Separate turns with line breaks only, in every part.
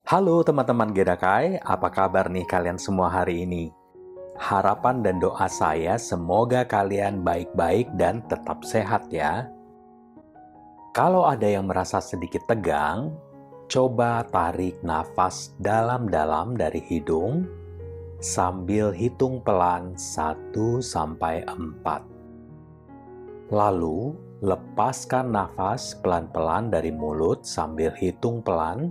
Halo teman-teman Gedakai, apa kabar nih kalian semua hari ini? Harapan dan doa saya semoga kalian baik-baik dan tetap sehat ya. Kalau ada yang merasa sedikit tegang, coba tarik nafas dalam-dalam dari hidung sambil hitung pelan 1 sampai 4. Lalu, lepaskan nafas pelan-pelan dari mulut sambil hitung pelan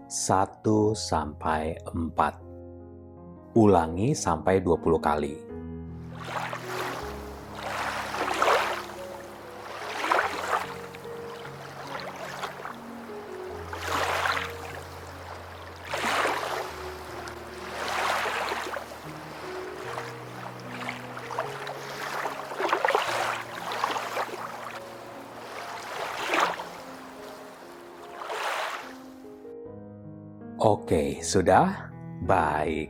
1 sampai 4. Ulangi sampai 20 kali. Oke, sudah? Baik.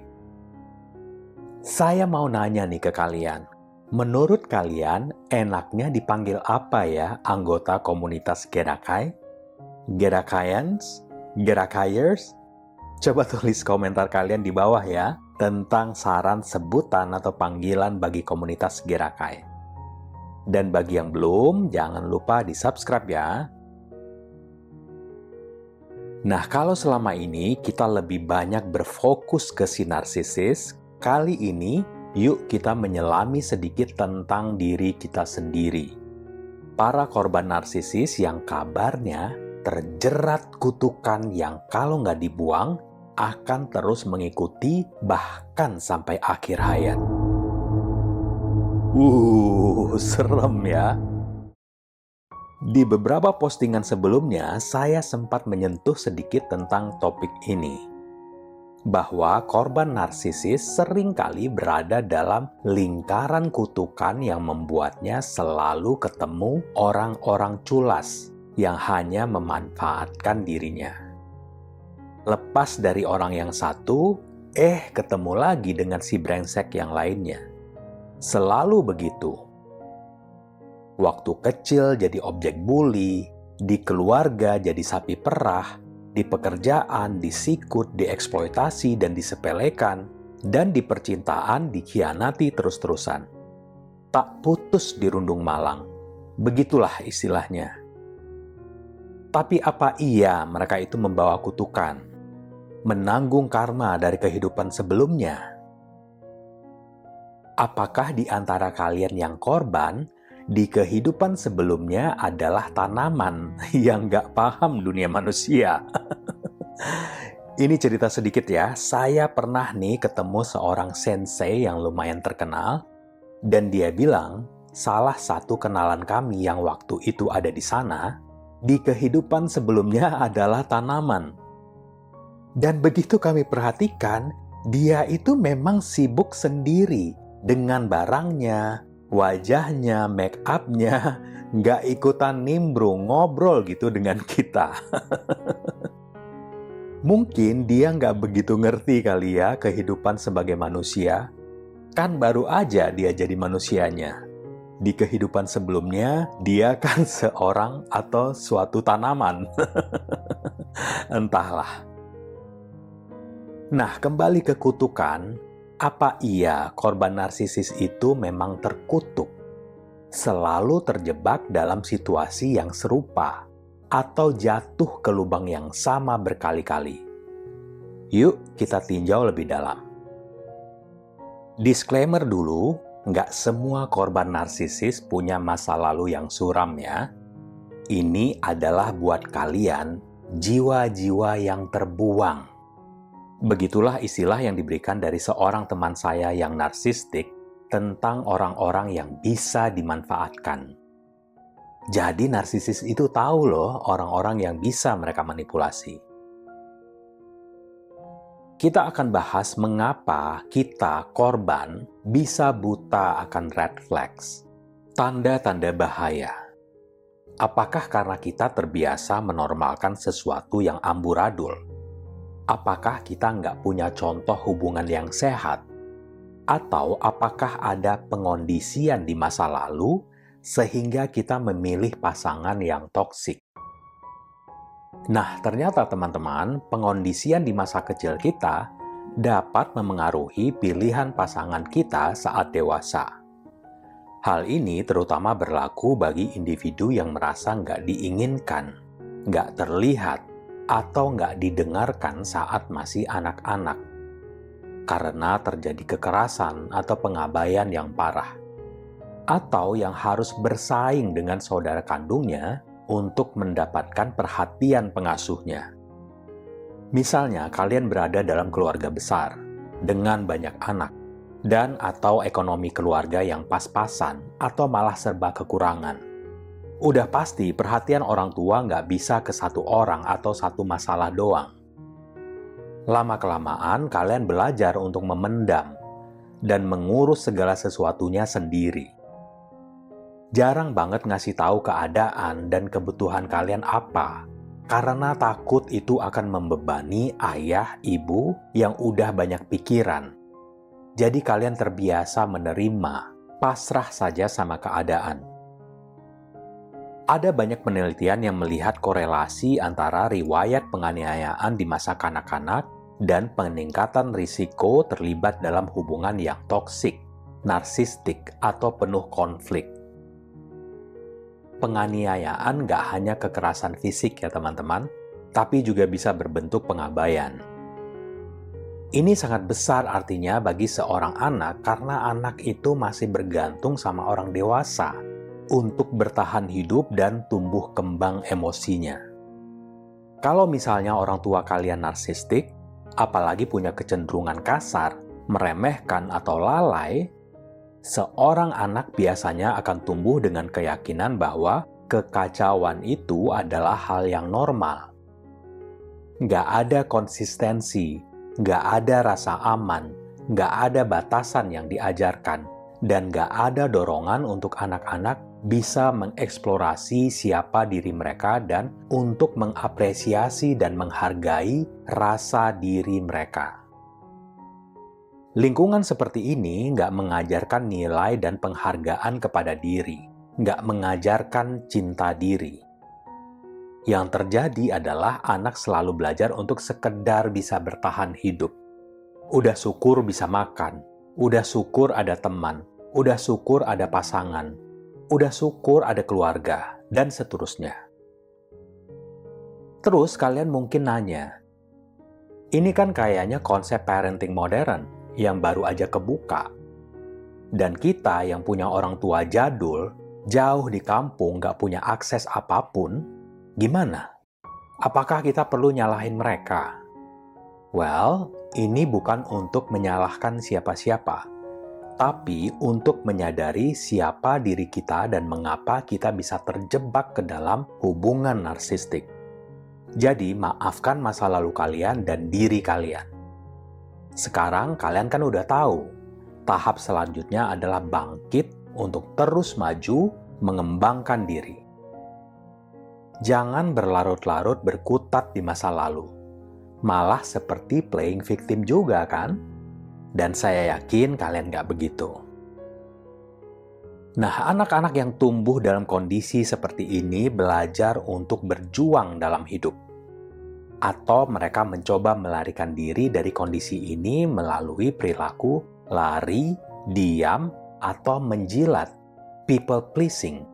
Saya mau nanya nih ke kalian. Menurut kalian, enaknya dipanggil apa ya anggota komunitas Gedakai? Gedakaians? Gedakaiers? Coba tulis komentar kalian di bawah ya tentang saran sebutan atau panggilan bagi komunitas Gedakai. Dan bagi yang belum, jangan lupa di-subscribe ya. Nah, kalau selama ini kita lebih banyak berfokus ke si narsisis, kali ini yuk kita menyelami sedikit tentang diri kita sendiri. Para korban narsisis yang kabarnya terjerat kutukan yang kalau nggak dibuang, akan terus mengikuti bahkan sampai akhir hayat. Serem ya. Di beberapa postingan sebelumnya, saya sempat menyentuh sedikit tentang topik ini. Bahwa korban narsisis seringkali berada dalam lingkaran kutukan yang membuatnya selalu ketemu orang-orang culas yang hanya memanfaatkan dirinya. Lepas dari orang yang satu, ketemu lagi dengan si brengsek yang lainnya. Selalu begitu. Waktu kecil jadi objek bully, di keluarga jadi sapi perah, di pekerjaan disikut, dieksploitasi dan disepelekan, dan di percintaan dikhianati terus-terusan. Tak putus dirundung malang. Begitulah istilahnya. Tapi apa iya mereka itu membawa kutukan? Menanggung karma dari kehidupan sebelumnya? Apakah di antara kalian yang korban, di kehidupan sebelumnya adalah tanaman yang gak paham dunia manusia? Ini cerita sedikit ya, saya pernah nih ketemu seorang sensei yang lumayan terkenal, dan dia bilang, salah satu kenalan kami yang waktu itu ada di sana, di kehidupan sebelumnya adalah tanaman. Dan begitu kami perhatikan, dia itu memang sibuk sendiri dengan barangnya, wajahnya, make up-nya, nggak ikutan nimbrung, ngobrol gitu dengan kita. Mungkin dia nggak begitu ngerti kali ya kehidupan sebagai manusia. Kan baru aja dia jadi manusianya. Di kehidupan sebelumnya, dia kan seorang atau suatu tanaman. Entahlah. Nah, kembali ke kutukan. Apa iya korban narsisis itu memang terkutuk? Selalu terjebak dalam situasi yang serupa atau jatuh ke lubang yang sama berkali-kali? Yuk kita tinjau lebih dalam. Disclaimer dulu, nggak semua korban narsisis punya masa lalu yang suram ya. Ini adalah buat kalian jiwa-jiwa yang terbuang. Begitulah istilah yang diberikan dari seorang teman saya yang narsistik tentang orang-orang yang bisa dimanfaatkan. Jadi narsisis itu tahu loh orang-orang yang bisa mereka manipulasi. Kita akan bahas mengapa kita, korban, bisa buta akan red flags, tanda-tanda bahaya. Apakah karena kita terbiasa menormalkan sesuatu yang amburadul? Apakah kita nggak punya contoh hubungan yang sehat? Atau apakah ada pengondisian di masa lalu sehingga kita memilih pasangan yang toksik? Nah, ternyata teman-teman, pengondisian di masa kecil kita dapat memengaruhi pilihan pasangan kita saat dewasa. Hal ini terutama berlaku bagi individu yang merasa nggak diinginkan, nggak terlihat, atau nggak didengarkan saat masih anak-anak. Karena terjadi kekerasan atau pengabaian yang parah. Atau yang harus bersaing dengan saudara kandungnya untuk mendapatkan perhatian pengasuhnya. Misalnya, kalian berada dalam keluarga besar, dengan banyak anak, dan atau ekonomi keluarga yang pas-pasan, atau malah serba kekurangan. Udah pasti perhatian orang tua nggak bisa ke satu orang atau satu masalah doang. Lama-kelamaan, kalian belajar untuk memendam dan mengurus segala sesuatunya sendiri. Jarang banget ngasih tahu keadaan dan kebutuhan kalian apa, karena takut itu akan membebani ayah, ibu yang udah banyak pikiran. Jadi kalian terbiasa menerima, pasrah saja sama keadaan. Ada banyak penelitian yang melihat korelasi antara riwayat penganiayaan di masa kanak-kanak dan peningkatan risiko terlibat dalam hubungan yang toksik, narsistik, atau penuh konflik. Penganiayaan nggak hanya kekerasan fisik ya teman-teman, tapi juga bisa berbentuk pengabaian. Ini sangat besar artinya bagi seorang anak karena anak itu masih bergantung sama orang dewasa untuk bertahan hidup dan tumbuh kembang emosinya. Kalau misalnya orang tua kalian narsistik, apalagi punya kecenderungan kasar, meremehkan atau lalai, seorang anak biasanya akan tumbuh dengan keyakinan bahwa kekacauan itu adalah hal yang normal. Nggak ada konsistensi, nggak ada rasa aman, nggak ada batasan yang diajarkan, dan nggak ada dorongan untuk anak-anak bisa mengeksplorasi siapa diri mereka dan untuk mengapresiasi dan menghargai rasa diri mereka. Lingkungan seperti ini nggak mengajarkan nilai dan penghargaan kepada diri, nggak mengajarkan cinta diri. Yang terjadi adalah anak selalu belajar untuk sekedar bisa bertahan hidup. Udah syukur bisa makan, udah syukur ada teman, udah syukur ada pasangan, udah syukur ada keluarga, dan seterusnya. Terus kalian mungkin nanya, ini kan kayaknya konsep parenting modern yang baru aja kebuka. Dan kita yang punya orang tua jadul, jauh di kampung gak punya akses apapun, gimana? Apakah kita perlu nyalahin mereka? Well, ini bukan untuk menyalahkan siapa-siapa, tapi untuk menyadari siapa diri kita dan mengapa kita bisa terjebak ke dalam hubungan narsistik. Jadi, maafkan masa lalu kalian dan diri kalian. Sekarang kalian kan udah tahu, tahap selanjutnya adalah bangkit untuk terus maju, mengembangkan diri. Jangan berlarut-larut berkutat di masa lalu. Malah seperti playing victim juga kan? Dan saya yakin kalian gak begitu. Nah, anak-anak yang tumbuh dalam kondisi seperti ini belajar untuk berjuang dalam hidup. Atau mereka mencoba melarikan diri dari kondisi ini melalui perilaku lari, diam, atau menjilat, people pleasing.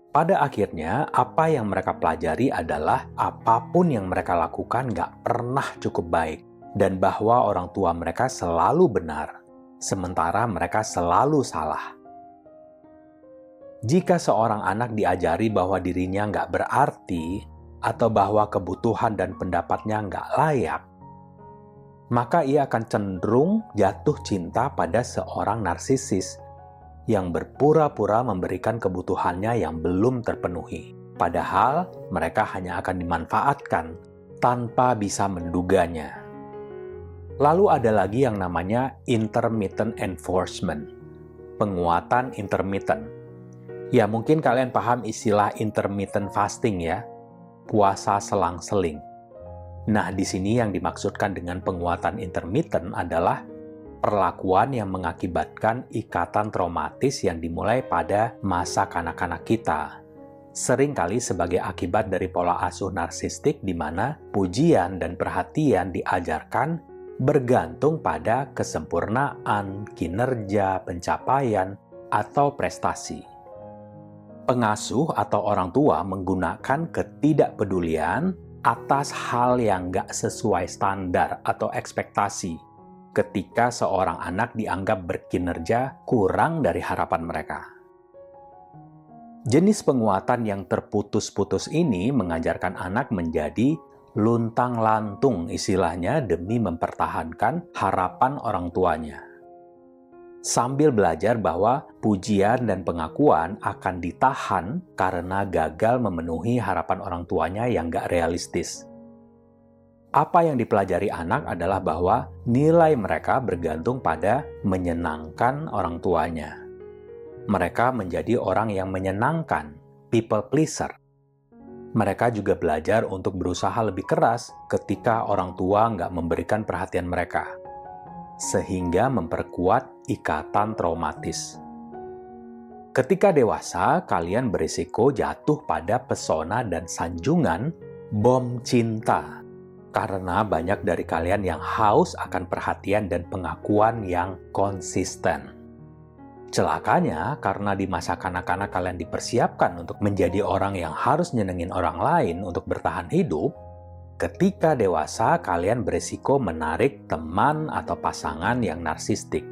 Pada akhirnya, apa yang mereka pelajari adalah apapun yang mereka lakukan nggak pernah cukup baik, dan bahwa orang tua mereka selalu benar, sementara mereka selalu salah. Jika seorang anak diajari bahwa dirinya nggak berarti, atau bahwa kebutuhan dan pendapatnya nggak layak, maka ia akan cenderung jatuh cinta pada seorang narsisis yang berpura-pura memberikan kebutuhannya yang belum terpenuhi. Padahal mereka hanya akan dimanfaatkan tanpa bisa menduganya. Lalu ada lagi yang namanya intermittent enforcement, penguatan intermittent. Ya mungkin kalian paham istilah intermittent fasting ya, puasa selang-seling. Nah, di sini yang dimaksudkan dengan penguatan intermittent adalah perlakuan yang mengakibatkan ikatan traumatis yang dimulai pada masa kanak-kanak kita, seringkali sebagai akibat dari pola asuh narsistik di mana pujian dan perhatian diajarkan bergantung pada kesempurnaan, kinerja, pencapaian, atau prestasi. Pengasuh atau orang tua menggunakan ketidakpedulian atas hal yang nggak sesuai standar atau ekspektasi ketika seorang anak dianggap berkinerja kurang dari harapan mereka. Jenis penguatan yang terputus-putus ini mengajarkan anak menjadi luntang-lantung istilahnya demi mempertahankan harapan orang tuanya. Sambil belajar bahwa pujian dan pengakuan akan ditahan karena gagal memenuhi harapan orang tuanya yang gak realistis. Apa yang dipelajari anak adalah bahwa nilai mereka bergantung pada menyenangkan orang tuanya. Mereka menjadi orang yang menyenangkan, people pleaser. Mereka juga belajar untuk berusaha lebih keras ketika orang tua nggak memberikan perhatian mereka, sehingga memperkuat ikatan traumatis. Ketika dewasa, kalian berisiko jatuh pada pesona dan sanjungan bom cinta, karena banyak dari kalian yang haus akan perhatian dan pengakuan yang konsisten. Celakanya, karena di masa kanak-kanak kalian dipersiapkan untuk menjadi orang yang harus nyenengin orang lain untuk bertahan hidup, ketika dewasa kalian berisiko menarik teman atau pasangan yang narsistik,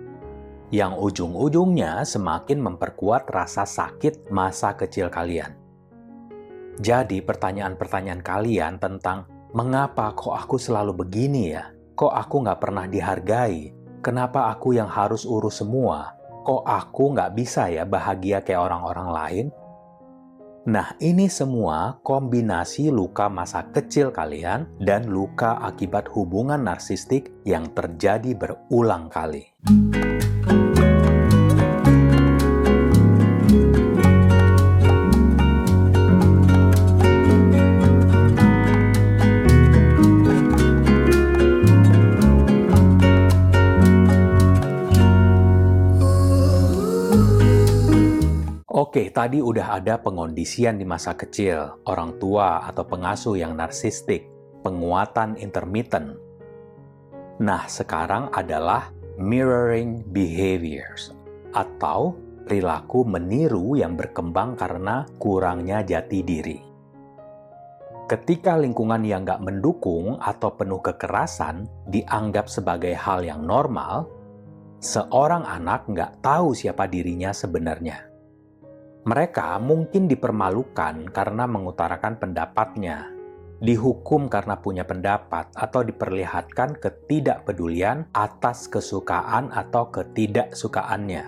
yang ujung-ujungnya semakin memperkuat rasa sakit masa kecil kalian. Jadi pertanyaan-pertanyaan kalian tentang mengapa kok aku selalu begini ya? Kok aku nggak pernah dihargai? Kenapa aku yang harus urus semua? Kok aku nggak bisa ya bahagia kayak orang-orang lain? Nah, ini semua kombinasi luka masa kecil kalian dan luka akibat hubungan narsistik yang terjadi berulang kali. Oke, tadi udah ada pengondisian di masa kecil, orang tua atau pengasuh yang narsistik, penguatan intermittent. Nah, sekarang adalah mirroring behaviors, atau perilaku meniru yang berkembang karena kurangnya jati diri. Ketika lingkungan yang nggak mendukung atau penuh kekerasan dianggap sebagai hal yang normal, seorang anak nggak tahu siapa dirinya sebenarnya. Mereka mungkin dipermalukan karena mengutarakan pendapatnya, dihukum karena punya pendapat, atau diperlihatkan ketidakpedulian atas kesukaan atau ketidaksukaannya.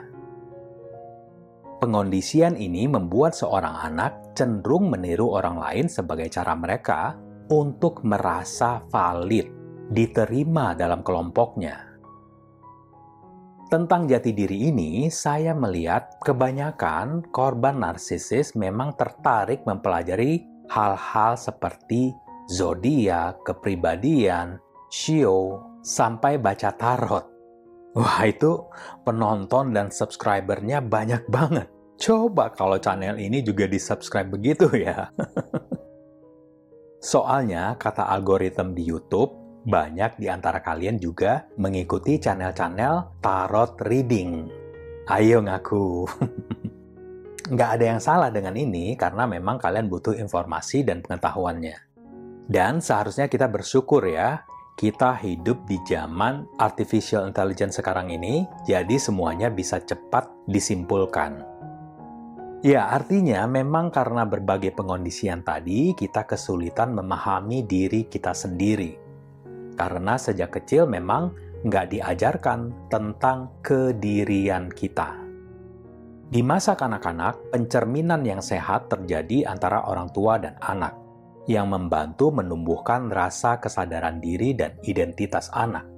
Pengondisian ini membuat seorang anak cenderung meniru orang lain sebagai cara mereka untuk merasa valid, diterima dalam kelompoknya. Tentang jati diri ini, saya melihat kebanyakan korban narsisis memang tertarik mempelajari hal-hal seperti zodiak, kepribadian, shio, sampai baca tarot. Wah, itu penonton dan subscribernya banyak banget. Coba kalau channel ini juga di-subscribe begitu ya. Soalnya, kata algoritma di YouTube, banyak di antara kalian juga mengikuti channel-channel tarot reading. Ayo ngaku. Nggak ada yang salah dengan ini karena memang kalian butuh informasi dan pengetahuannya. Dan seharusnya kita bersyukur ya, kita hidup di zaman artificial intelligence sekarang ini, jadi semuanya bisa cepat disimpulkan. Ya, artinya memang karena berbagai pengondisian tadi, kita kesulitan memahami diri kita sendiri. Karena sejak kecil memang nggak diajarkan tentang kedirian kita. Di masa kanak-kanak, pencerminan yang sehat terjadi antara orang tua dan anak, yang membantu menumbuhkan rasa kesadaran diri dan identitas anak.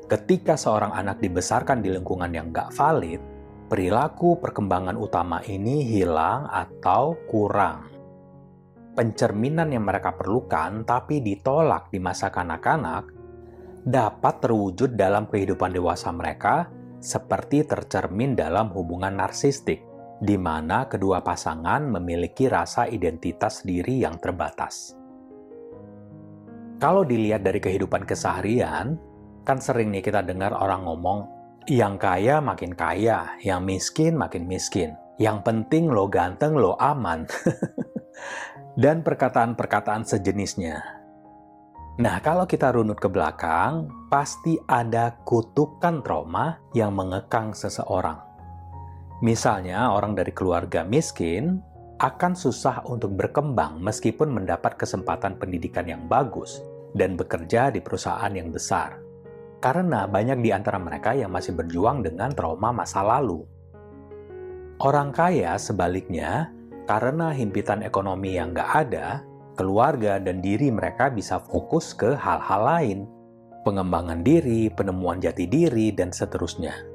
Ketika seorang anak dibesarkan di lingkungan yang nggak valid, perilaku perkembangan utama ini hilang atau kurang. Pencerminan yang mereka perlukan tapi ditolak di masa kanak-kanak dapat terwujud dalam kehidupan dewasa mereka seperti tercermin dalam hubungan narsistik di mana kedua pasangan memiliki rasa identitas diri yang terbatas. Kalau dilihat dari kehidupan keseharian, kan sering nih kita dengar orang ngomong, yang kaya makin kaya, yang miskin makin miskin. Yang penting lo ganteng, lo aman. Dan perkataan-perkataan sejenisnya. Nah, kalau kita runut ke belakang, pasti ada kutukan trauma yang mengekang seseorang. Misalnya, orang dari keluarga miskin akan susah untuk berkembang meskipun mendapat kesempatan pendidikan yang bagus dan bekerja di perusahaan yang besar. Karena banyak di antara mereka yang masih berjuang dengan trauma masa lalu. Orang kaya sebaliknya, karena himpitan ekonomi yang nggak ada, keluarga dan diri mereka bisa fokus ke hal-hal lain. Pengembangan diri, penemuan jati diri, dan seterusnya.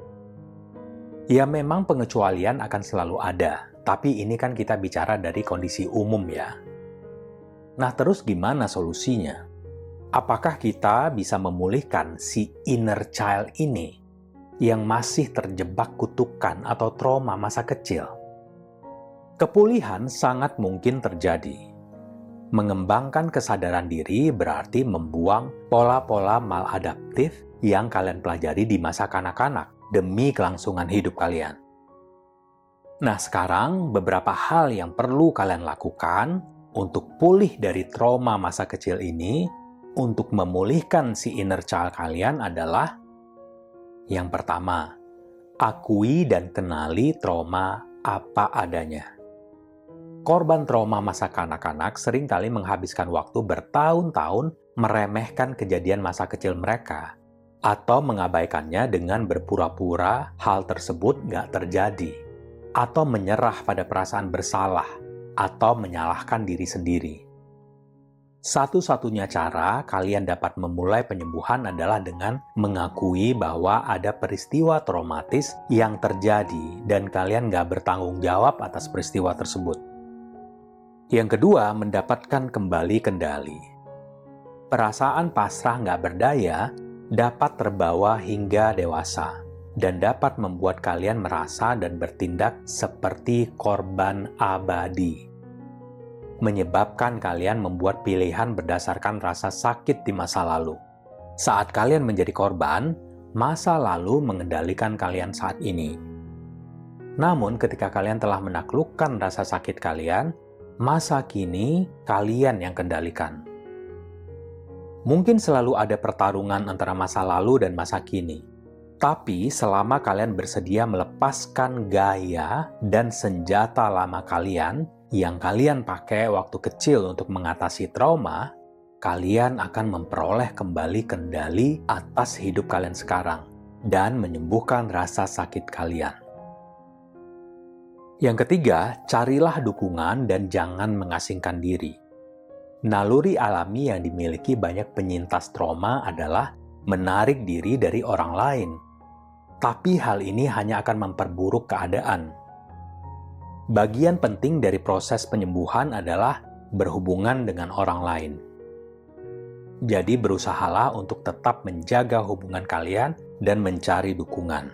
Ya memang pengecualian akan selalu ada, tapi ini kan kita bicara dari kondisi umum ya. Nah terus gimana solusinya? Apakah kita bisa memulihkan si inner child ini yang masih terjebak kutukan atau trauma masa kecil? Kepulihan sangat mungkin terjadi. Mengembangkan kesadaran diri berarti membuang pola-pola maladaptif yang kalian pelajari di masa kanak-kanak demi kelangsungan hidup kalian. Nah, sekarang beberapa hal yang perlu kalian lakukan untuk pulih dari trauma masa kecil ini, untuk memulihkan si inner child kalian adalah yang pertama, akui dan kenali trauma apa adanya. Korban trauma masa kanak-kanak seringkali menghabiskan waktu bertahun-tahun meremehkan kejadian masa kecil mereka atau mengabaikannya dengan berpura-pura hal tersebut nggak terjadi atau menyerah pada perasaan bersalah atau menyalahkan diri sendiri. Satu-satunya cara kalian dapat memulai penyembuhan adalah dengan mengakui bahwa ada peristiwa traumatis yang terjadi dan kalian nggak bertanggung jawab atas peristiwa tersebut. Yang kedua, mendapatkan kembali kendali. Perasaan pasrah nggak berdaya dapat terbawa hingga dewasa dan dapat membuat kalian merasa dan bertindak seperti korban abadi. Menyebabkan kalian membuat pilihan berdasarkan rasa sakit di masa lalu. Saat kalian menjadi korban, masa lalu mengendalikan kalian saat ini. Namun ketika kalian telah menaklukkan rasa sakit kalian, masa kini kalian yang kendalikan. Mungkin selalu ada pertarungan antara masa lalu dan masa kini. Tapi selama kalian bersedia melepaskan gaya dan senjata lama kalian, yang kalian pakai waktu kecil untuk mengatasi trauma, kalian akan memperoleh kembali kendali atas hidup kalian sekarang dan menyembuhkan rasa sakit kalian. Yang ketiga, carilah dukungan dan jangan mengasingkan diri. Naluri alami yang dimiliki banyak penyintas trauma adalah menarik diri dari orang lain. Tapi hal ini hanya akan memperburuk keadaan. Bagian penting dari proses penyembuhan adalah berhubungan dengan orang lain. Jadi berusahalah untuk tetap menjaga hubungan kalian dan mencari dukungan.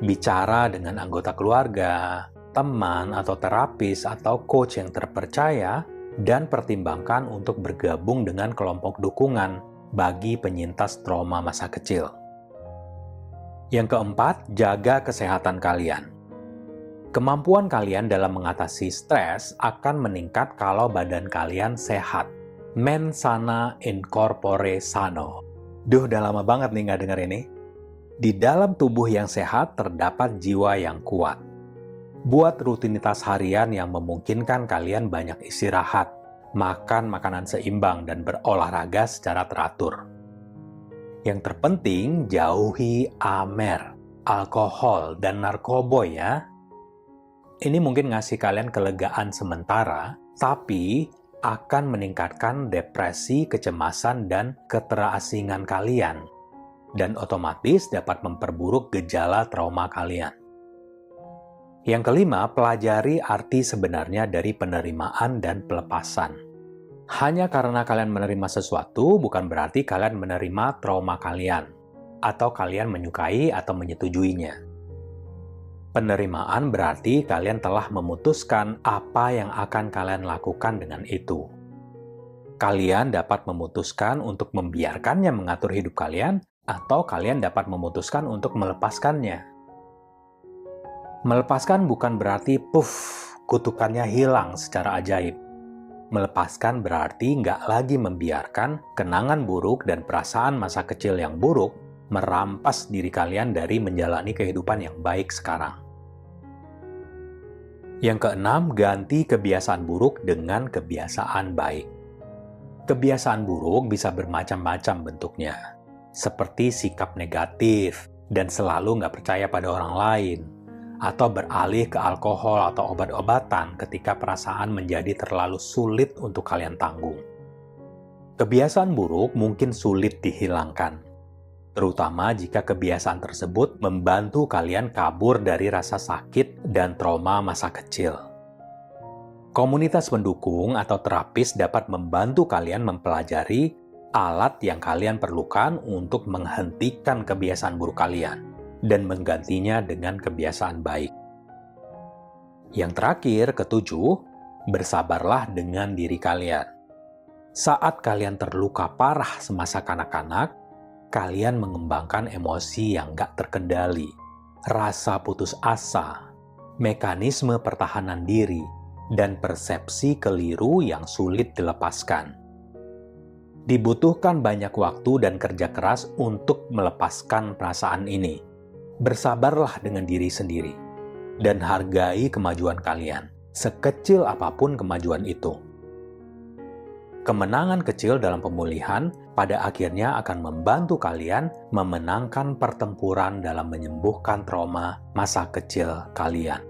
Bicara dengan anggota keluarga, teman atau terapis atau coach yang terpercaya, dan pertimbangkan untuk bergabung dengan kelompok dukungan bagi penyintas trauma masa kecil. Yang keempat, jaga kesehatan kalian. Kemampuan kalian dalam mengatasi stres akan meningkat kalau badan kalian sehat. Mens sana in corpore sano. Duh, udah lama banget nih nggak denger ini. Di dalam tubuh yang sehat terdapat jiwa yang kuat. Buat rutinitas harian yang memungkinkan kalian banyak istirahat, makan makanan seimbang, dan berolahraga secara teratur. Yang terpenting, jauhi amer, alkohol, dan narkoboy ya. Ini mungkin ngasih kalian kelegaan sementara, tapi akan meningkatkan depresi, kecemasan, dan keterasingan kalian. Dan otomatis dapat memperburuk gejala trauma kalian. Yang kelima, pelajari arti sebenarnya dari penerimaan dan pelepasan. Hanya karena kalian menerima sesuatu, bukan berarti kalian menerima trauma kalian, atau kalian menyukai atau menyetujuinya. Penerimaan berarti kalian telah memutuskan apa yang akan kalian lakukan dengan itu. Kalian dapat memutuskan untuk membiarkannya mengatur hidup kalian, atau kalian dapat memutuskan untuk melepaskannya. Melepaskan bukan berarti kutukannya hilang secara ajaib. Melepaskan berarti nggak lagi membiarkan kenangan buruk dan perasaan masa kecil yang buruk merampas diri kalian dari menjalani kehidupan yang baik sekarang. Yang keenam, ganti kebiasaan buruk dengan kebiasaan baik. Kebiasaan buruk bisa bermacam-macam bentuknya, seperti sikap negatif dan selalu nggak percaya pada orang lain, atau beralih ke alkohol atau obat-obatan ketika perasaan menjadi terlalu sulit untuk kalian tanggung. Kebiasaan buruk mungkin sulit dihilangkan, terutama jika kebiasaan tersebut membantu kalian kabur dari rasa sakit dan trauma masa kecil. Komunitas pendukung atau terapis dapat membantu kalian mempelajari alat yang kalian perlukan untuk menghentikan kebiasaan buruk kalian dan menggantinya dengan kebiasaan baik. Yang terakhir, ketujuh, bersabarlah dengan diri kalian. Saat kalian terluka parah semasa kanak-kanak, kalian mengembangkan emosi yang gak terkendali, rasa putus asa, mekanisme pertahanan diri, dan persepsi keliru yang sulit dilepaskan. Dibutuhkan banyak waktu dan kerja keras untuk melepaskan perasaan ini. Bersabarlah dengan diri sendiri, dan hargai kemajuan kalian, sekecil apapun kemajuan itu. Kemenangan kecil dalam pemulihan pada akhirnya akan membantu kalian memenangkan pertempuran dalam menyembuhkan trauma masa kecil kalian.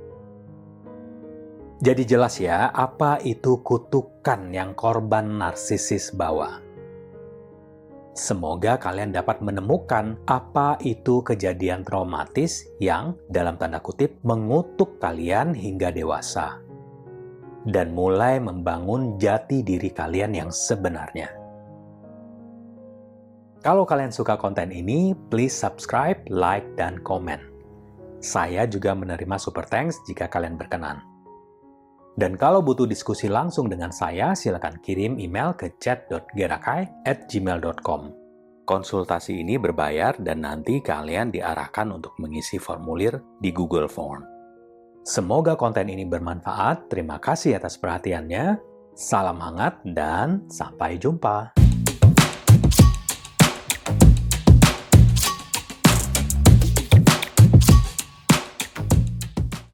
Jadi jelas ya, apa itu kutukan yang korban narsisis bawa. Semoga kalian dapat menemukan apa itu kejadian traumatis yang, dalam tanda kutip, mengutuk kalian hingga dewasa. Dan mulai membangun jati diri kalian yang sebenarnya. Kalau kalian suka konten ini, please subscribe, like, dan komen. Saya juga menerima super thanks jika kalian berkenan. Dan kalau butuh diskusi langsung dengan saya, silakan kirim email ke chat.gerakai@gmail.com. Konsultasi ini berbayar dan nanti kalian diarahkan untuk mengisi formulir di Google Form. Semoga konten ini bermanfaat. Terima kasih atas perhatiannya. Salam hangat dan sampai jumpa.